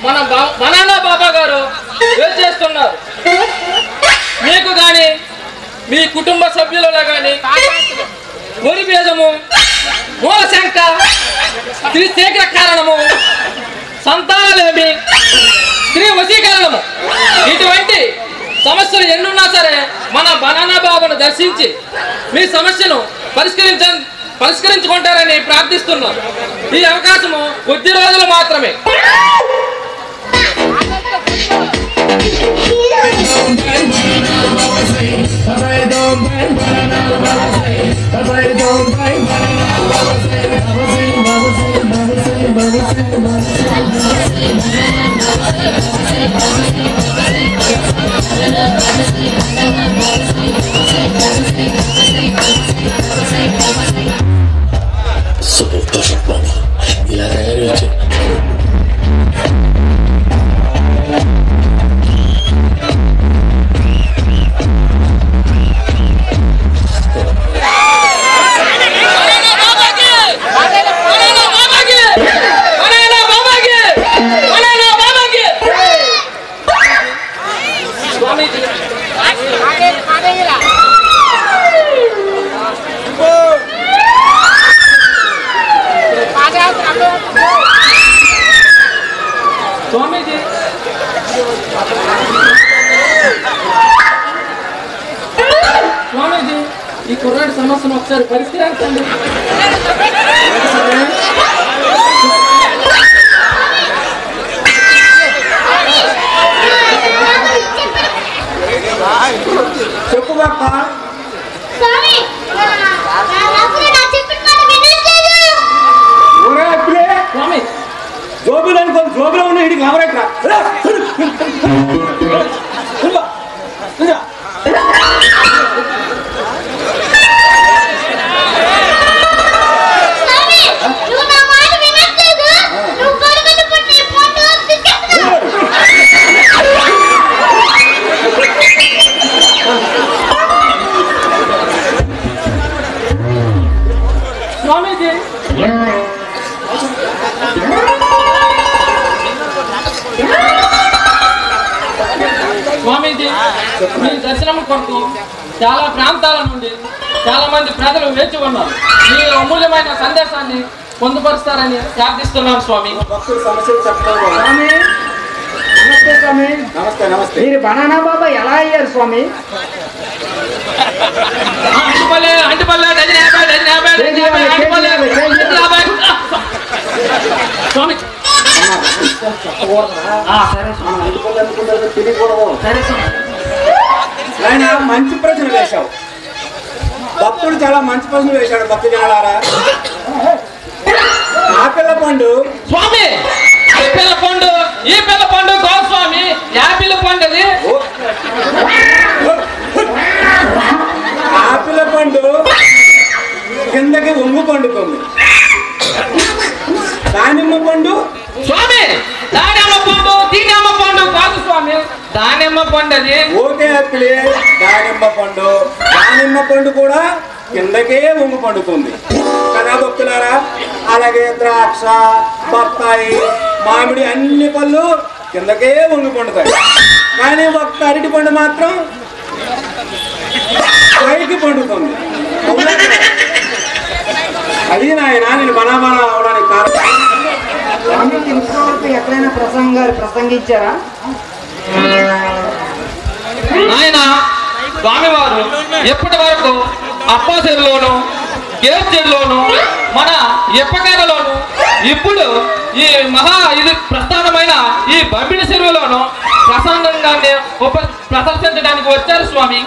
మన బనానా బాబా గారు వేచి చేస్తున్నారు. మీకు కానీ మీ కుటుంబ సభ్యులలో కానీ ఒరి బీజము, మూలశంక, త్రిశేఖర కారణము, సంతానలేమి, స్త్రీ వశీకరణము, ఇటువంటి సమస్యలు ఎన్నున్నా సరే మన బనానా బాబాను దర్శించి మీ సమస్యను పరిష్కరించుకుంటారని ప్రార్థిస్తున్నాం. ఈ అవకాశము కొద్ది రోజులు మాత్రమే. ఇలా తయారు వచ్చి స్వామీజీ ఈ కుర్రాడి సమస్యను ఒకసారి పరిష్కరించండి. చెప్పు బాప్ప. స్వామి జోబులు అనుకోని జోబులో ఉన్న ఇడికి నవరట్రా. స్వామీజీ స్వామీజీ మీ దర్శనం కొరకు చాలా ప్రాంతాల నుండి చాలా మంది ప్రజలు వేచి ఉన్నారు. మీ అమూల్యమైన సందేశాన్ని పొందుపరుస్తారని ప్రార్థిస్తున్నాను స్వామి. భక్తుల సమస్యలు చెప్తాను. స్వామి నమస్తే స్వామి. నమస్తే నమస్తే. మీరు బనానా బాబా ఎలా అయ్యారు స్వామి? స్వామి ఆయన మంచి ప్రశ్న వేశావు. భక్తుడు చాలా మంచి ప్రశ్న వేశాడు. భక్తి జనాలారా, ఆపిల్ల పండు స్వామి పిల్ల పండు ఈ పిల్ల పండు గోస్వామి యాపిల్ పండుది. ఆపిల్ల పండు కిందకి ఒంగు పండుతుంది. దానిమ్మ పండు స్వామి దానిమ్మ పండు దీనిమ్మ పండు కాదు స్వామి, దానిమ్మ పండు అది. ఓకే ఆపిలే దానిమ్మ పండు. దానిమ్మ పండు కూడా కిందకే ఒంగు పండుతుంది కదా భక్తులారా. అలాగే ద్రాక్ష, బత్తాయి, మామిడి అన్ని పళ్ళు కిందకే ఒంగు పండుతాయి. కానీ ఒక్క అరటి పండు మాత్రం పైకి పండుతుంది. అది నాయన నేను బనాబనా అవడానికి కారణం. స్వామి ఇంతవరకు ఎక్కడైనా ప్రసంగించారా? ఆయన స్వామివారు ఎప్పటి వరకు అప్పాసెరులోను, గేర్చెడులోను, మన ఎప్పకైనలోను, ఇప్పుడు ఈ ఇది ప్రస్థానమైన ఈ బంపిడి చెరువులోను ప్రసంగాన్ని ప్రదర్శించడానికి వచ్చారు స్వామి.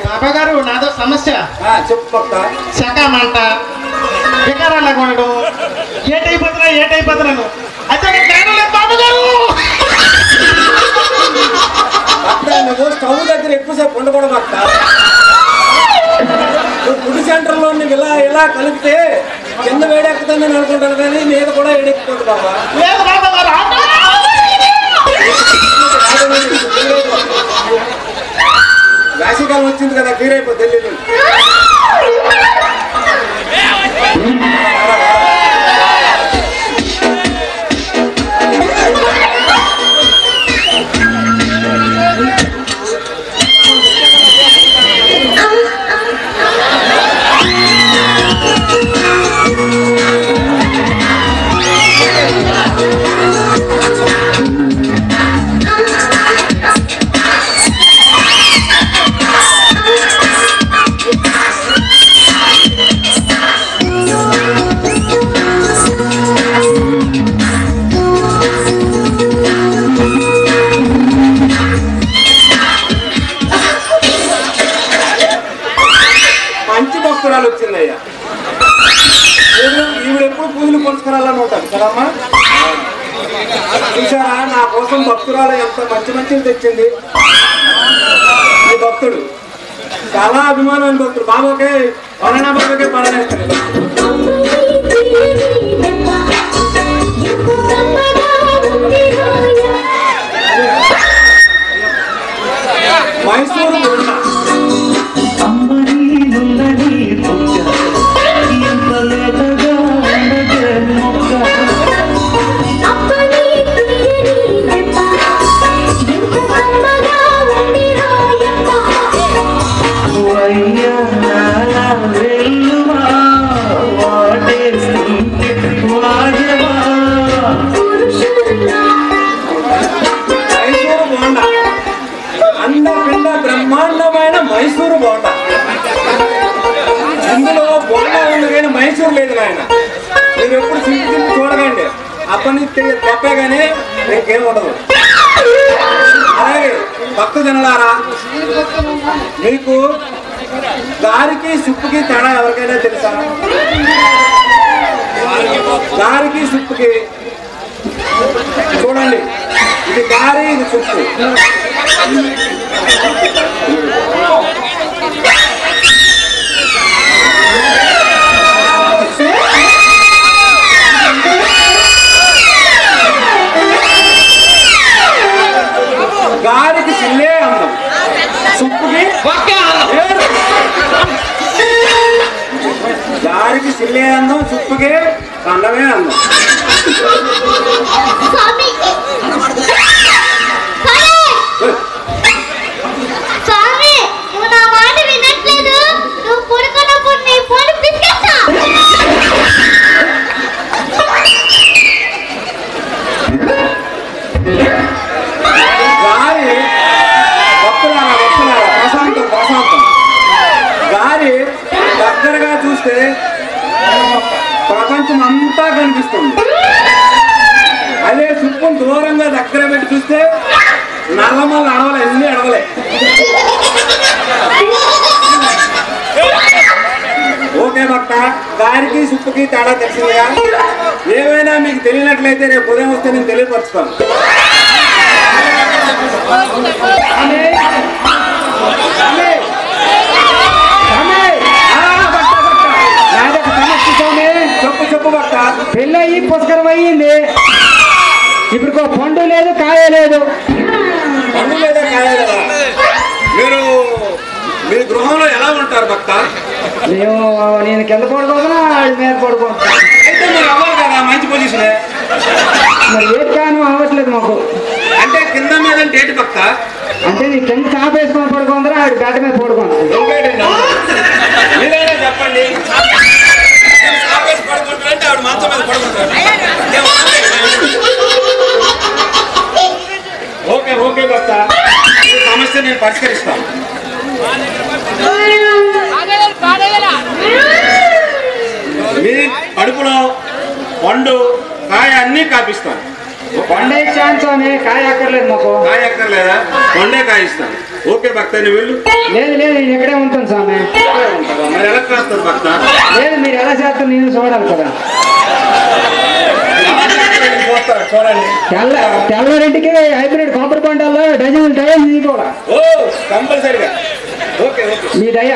బాబా గారు నాదో సమస్య. చెప్పు. శకమంట వికారాల కొనడం ఏటైపోతున్నాను బాబా గారు. నువ్వు స్టవ్ దగ్గర ఎక్కువసేపు ఉండకూడదు అక్క. ఫుడ్ సెంటర్లో ఇలా ఇలా కలిపితే కింద వేడెక్కుతుందని అనుకుంటాను, కానీ మీద కూడా వేడెక్కుతుంది బాబా. లేదు బాబా గారు. వేసవికాలం వచ్చింది కదా, తీరైపోతుంది. తెలియదు భక్తురాలు వచ్చిందయ్యా. ఈవిడ ఎప్పుడు పూజలు పురస్కారాలని ఉంటారు కదమ్మా. చూసారా నా కోసం భక్తురాలు ఎంత మంచి మంచిది తెచ్చింది. ఈ భక్తుడు చాలా అభిమానమైన భక్తుడు. బాబాకే వరణ బాబాకే పడనేస్తాడు. మైసూరు బోండా బ్రహ్మాండమైన మైసూరు బోండా. ఇందులో బోండా ఉంది కానీ మైసూరు లేదు నాయన. మీరు ఎప్పుడు చింపి చూడకండి, అప్పటి నుంచి తప్పే కానీ ఇంకేం ఉండదు. అలాగే భక్త జనులారా, మీకు గారికి సుప్పుకి తేడా ఎవరికైనా తెలుసా? గారికి సుప్పుకి చూడండి, ఇది గారి, ఇది సుప్పు. గారికి సిల్లే అందం, సుప్పుకి గారికి సిల్లే అందం, సుప్పుకి అన్నమే అందం. గారి ప్రశాంతం ప్రశాంతం. గారి దగ్గరగా చూస్తే ప్రపంచం అంతా కనిపిస్తుంది. అదే సుప్పును దూరంగా దగ్గర పెట్టి చూస్తే నల్లమల్ల అడవలే, అన్ని అడవలే. ఓకే భక్త, గారికి సుప్పుకి తేడా తెలిసిందిగా. ఏమైనా మీకు తెలియనట్లయితే రేపు ఉదయం వస్తే నేను తెలియపరుస్తాను. చెప్పు చెప్పు భక్త. పెళ్ళయి పుష్కరం అయ్యింది, ఇప్పుడు పండు లేదు కాయ లేదు. పండు లేదా కాయ లేదా? మీరు మీ గృహంలో ఎలా ఉంటారు భక్త? నేను కింద పడుకోతున్నా, ఆడి మీద పడుకుంటున్నా. అయితే మీరు అవ్వాలి కదా, మంచి పొజిషనే. మరి ఏది కాను అవ్వట్లేదు మాకు. అంటే కింద మీద అంటే ఏంటి భక్త? అంటే నీ కింద చాపేసుకొని పడుకుందరా, ఆడి గడ్డ మీద పడుకుంటా. మీరైనా చెప్పండి. పడుకుంటారంటే ఆవిడ మంచం మీద పడుకుంటారు. ఓకే ఓకే భక్త, ఈ సమస్య నేను పరిష్కరిస్తాను. మీ కడుపులో పండు కాయ అన్ని కాపిస్తాను. పండే ఇచ్చాను స్వామి, కాయ అక్కర్లేదు మాకు. కాయ అక్కర్లేదా? పండే కాయ ఇస్తాను. ఓకే భక్త, నువ్వు వెళ్ళు. లేదు లేదు, నేను ఇక్కడే ఉంటాను స్వామి. మరి ఎలా కాస్తారు భక్త? లేదు, మీరు ఎలా చేస్తారు నేను చూడాలి కదా. చూడండి, తెల్లరింటికి హైబ్రిడ్ కాపర్ పంటల్లో డజన్ డజన్ తీసుకోవాలి. ఓ కంపల్సరిగా. ఓకే ఓకే, మీ దయ.